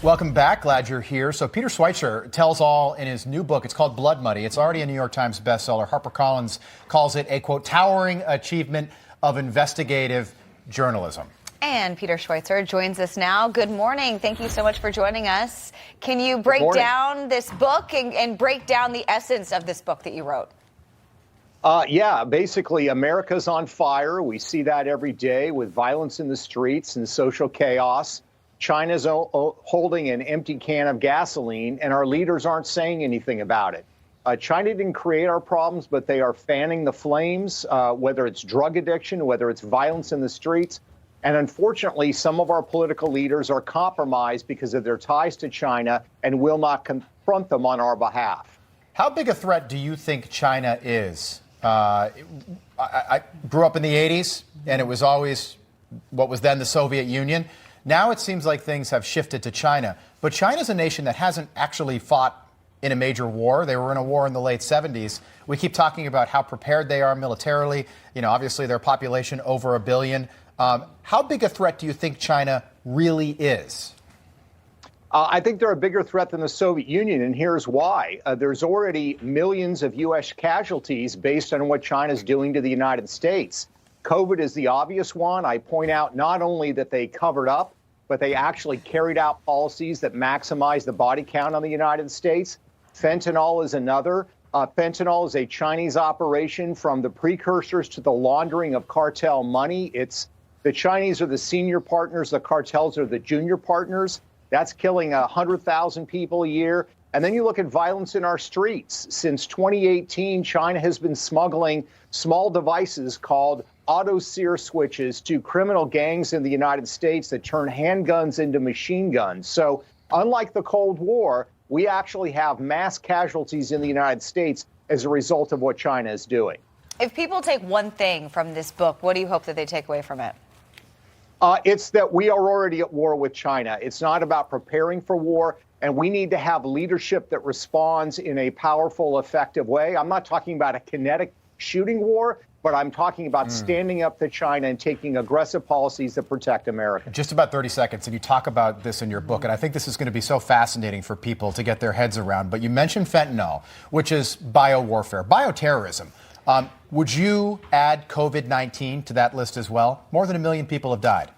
Welcome back. Glad you're here. So Peter Schweizer tells all in his new book. It's called Blood Money. It's already a New York Times bestseller. HarperCollins calls it a, quote, towering achievement of investigative journalism. And Peter Schweizer joins us now. Good morning. Thank you so much for joining us. Can you break down this book and break down the essence of this book that you wrote? Yeah, basically, America's on fire. We see that every day with violence in the streets and social chaos. China's holding an empty can of gasoline, and our leaders aren't saying anything about it. China didn't create our problems, but they are fanning the flames, whether it's drug addiction, whether it's violence in the streets. And unfortunately, some of our political leaders are compromised because of their ties to China and will not confront them on our behalf. How big a threat do you think China is? I grew up in the 80s, and it was always what was then the Soviet Union. Now it seems like things have shifted to China. But China's a nation that hasn't actually fought in a major war. They were in a war in the late 70s. We keep talking about how prepared they are militarily. You know, obviously their population over 1 billion. How big a threat do you think China really is? I think they're a bigger threat than the Soviet Union, and here's why. There's already millions of U.S. casualties based on what China's doing to the United States. COVID is the obvious one. I point out not only that they covered up, but they actually carried out policies that maximize the body count on the United States. Fentanyl is another. Fentanyl is a Chinese operation from the precursors to the laundering of cartel money. The Chinese are the senior partners. The cartels are the junior partners. That's killing 100,000 people a year. And then you look at violence in our streets. Since 2018, China has been smuggling small devices called auto sear switches to criminal gangs in the United States that turn handguns into machine guns. So unlike the Cold War, we actually have mass casualties in the United States as a result of what China is doing. If people take one thing from this book, what do you hope that they take away from it? It's that we are already at war with China. It's not about preparing for war, and we need to have leadership that responds in a powerful, effective way. I'm not talking about a kinetic shooting war, but I'm talking about standing up to China and taking aggressive policies that protect America. Just about 30 seconds, and you talk about this in your book, and I think this is going to be so fascinating for people to get their heads around. But you mentioned fentanyl, which is biowarfare, bioterrorism. Would you add COVID-19 to that list as well? More than 1 million people have died.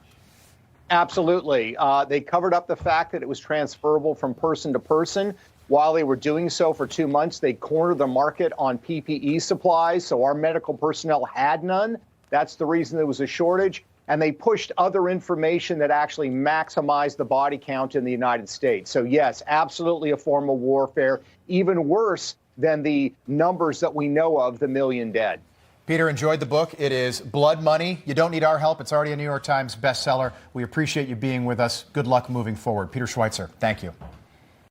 Absolutely. They covered up the fact that it was transferable from person to person. While they were doing so for 2 months, they cornered the market on PPE supplies, so our medical personnel had none. That's the reason there was a shortage. And they pushed other information that actually maximized the body count in the United States. So, yes, absolutely a form of warfare, even worse than the numbers that we know of, the 1 million dead. Peter, enjoyed the book. It is Blood Money. You don't need our help. It's already a New York Times bestseller. We appreciate you being with us. Good luck moving forward. Peter Schweizer, thank you.